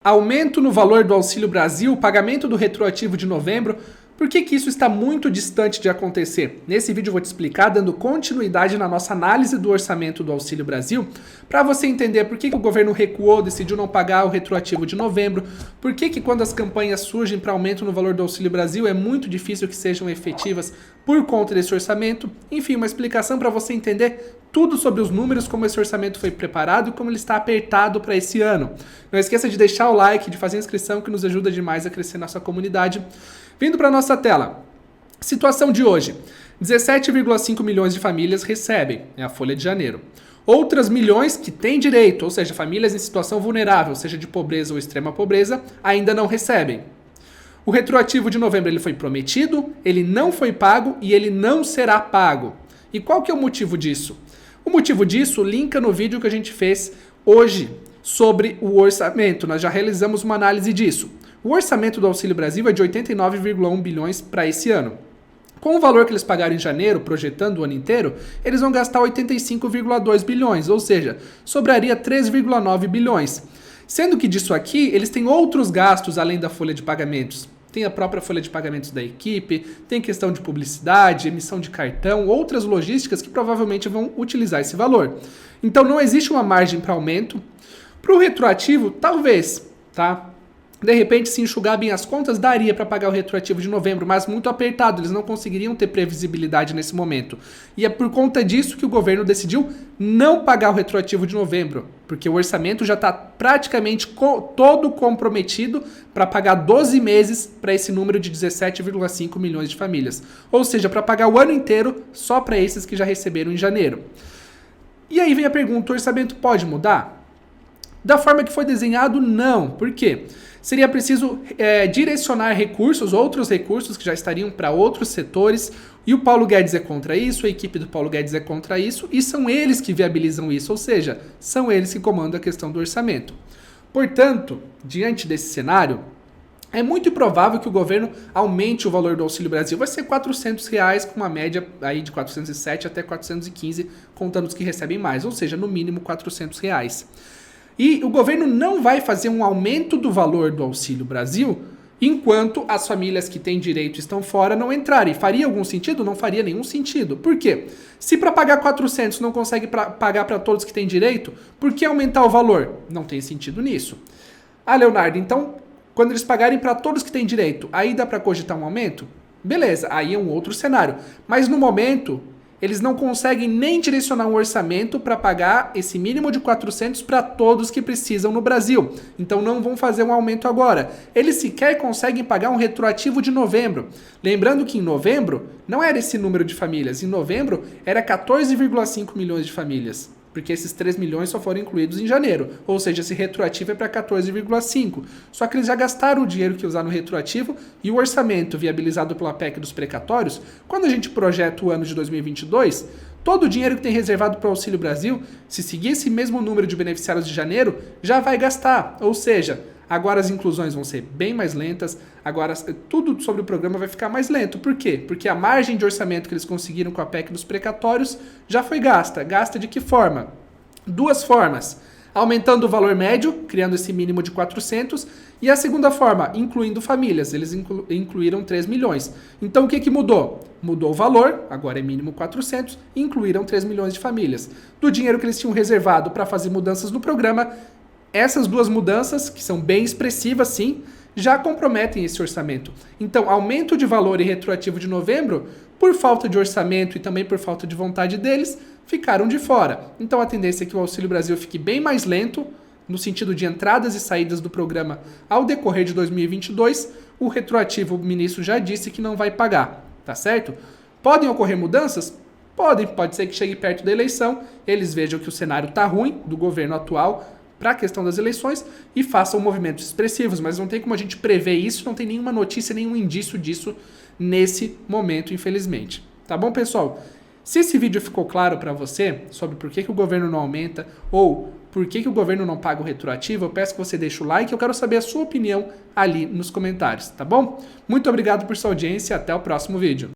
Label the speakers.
Speaker 1: Aumento no valor do Auxílio Brasil, pagamento do retroativo de novembro. Por que isso está muito distante de acontecer? Nesse vídeo eu vou te explicar, dando continuidade na nossa análise do orçamento do Auxílio Brasil, para você entender por que o governo recuou, decidiu não pagar o retroativo de novembro, por que quando as campanhas surgem para aumento no valor do Auxílio Brasil é muito difícil que sejam efetivas por conta desse orçamento. Enfim, uma explicação para você entender tudo sobre os números, como esse orçamento foi preparado e como ele está apertado para esse ano. Não esqueça de deixar o like, de fazer a inscrição, que nos ajuda demais a crescer nossa comunidade. Vindo para a nossa tela, situação de hoje, 17,5 milhões de famílias recebem, é a folha de janeiro. Outras milhões que têm direito, ou seja, famílias em situação vulnerável, seja de pobreza ou extrema pobreza, ainda não recebem. O retroativo de novembro ele foi prometido, ele não foi pago e ele não será pago. E qual que é o motivo disso? O motivo disso linka no vídeo que a gente fez hoje sobre o orçamento. Nós já realizamos uma análise disso. O orçamento do Auxílio Brasil é de 89,1 bilhões para esse ano. Com o valor que eles pagaram em janeiro, projetando o ano inteiro, eles vão gastar 85,2 bilhões, ou seja, sobraria 3,9 bilhões. Sendo que disso aqui, eles têm outros gastos além da folha de pagamentos. Tem a própria folha de pagamentos da equipe, tem questão de publicidade, emissão de cartão, outras logísticas que provavelmente vão utilizar esse valor. Então não existe uma margem para aumento. Para o retroativo, talvez, tá? De repente, se enxugar bem as contas, daria para pagar o retroativo de novembro, mas muito apertado, eles não conseguiriam ter previsibilidade nesse momento. E é por conta disso que o governo decidiu não pagar o retroativo de novembro, porque o orçamento já está praticamente todo comprometido para pagar 12 meses para esse número de 17,5 milhões de famílias. Ou seja, para pagar o ano inteiro só para esses que já receberam em janeiro. E aí vem a pergunta, o orçamento pode mudar? Da forma que foi desenhado, não. Por quê? Seria preciso direcionar recursos, outros recursos que já estariam para outros setores, e o Paulo Guedes é contra isso, a equipe do Paulo Guedes é contra isso, e são eles que viabilizam isso, ou seja, são eles que comandam a questão do orçamento. Portanto, diante desse cenário, é muito improvável que o governo aumente o valor do Auxílio Brasil. Vai ser R$400, com uma média aí de 407 até 415, contando os que recebem mais, ou seja, no mínimo R$400. E o governo não vai fazer um aumento do valor do Auxílio Brasil enquanto as famílias que têm direito estão fora não entrarem. Faria algum sentido? Não faria nenhum sentido. Por quê? Se para pagar 400 não consegue pagar para todos que têm direito, por que aumentar o valor? Não tem sentido nisso. Ah, Leonardo, então quando eles pagarem para todos que têm direito, aí dá para cogitar um aumento? Beleza, aí é um outro cenário. Mas no momento, eles não conseguem nem direcionar um orçamento para pagar esse mínimo de 400 para todos que precisam no Brasil. Então não vão fazer um aumento agora. Eles sequer conseguem pagar um retroativo de novembro. Lembrando que em novembro não era esse número de famílias. Em novembro era 14,5 milhões de famílias. Porque esses 3 milhões só foram incluídos em janeiro. Ou seja, esse retroativo é para 14,5. Só que eles já gastaram o dinheiro que usaram no retroativo e o orçamento viabilizado pela PEC dos precatórios, quando a gente projeta o ano de 2022, todo o dinheiro que tem reservado para o Auxílio Brasil, se seguir esse mesmo número de beneficiários de janeiro, já vai gastar. Ou seja, agora as inclusões vão ser bem mais lentas, agora tudo sobre o programa vai ficar mais lento. Por quê? Porque a margem de orçamento que eles conseguiram com a PEC dos precatórios já foi gasta. Gasta de que forma? Duas formas. Aumentando o valor médio, criando esse mínimo de 400, e a segunda forma, incluindo famílias. Eles incluíram 3 milhões. Então o que mudou? Mudou o valor, agora é mínimo 400, e incluíram 3 milhões de famílias. Do dinheiro que eles tinham reservado para fazer mudanças no programa, essas duas mudanças, que são bem expressivas sim, já comprometem esse orçamento. Então, aumento de valor e retroativo de novembro, por falta de orçamento e também por falta de vontade deles, ficaram de fora. Então, a tendência é que o Auxílio Brasil fique bem mais lento, no sentido de entradas e saídas do programa ao decorrer de 2022. O retroativo, o ministro já disse que não vai pagar, tá certo? Podem ocorrer mudanças? Pode ser que chegue perto da eleição, eles vejam que o cenário está ruim do governo atual, para a questão das eleições e façam movimentos expressivos, mas não tem como a gente prever isso, não tem nenhuma notícia, nenhum indício disso nesse momento, infelizmente. Tá bom, pessoal? Se esse vídeo ficou claro para você sobre por que o governo não aumenta ou por que o governo não paga o retroativo, eu peço que você deixe o like, eu quero saber a sua opinião ali nos comentários, tá bom? Muito obrigado por sua audiência e até o próximo vídeo.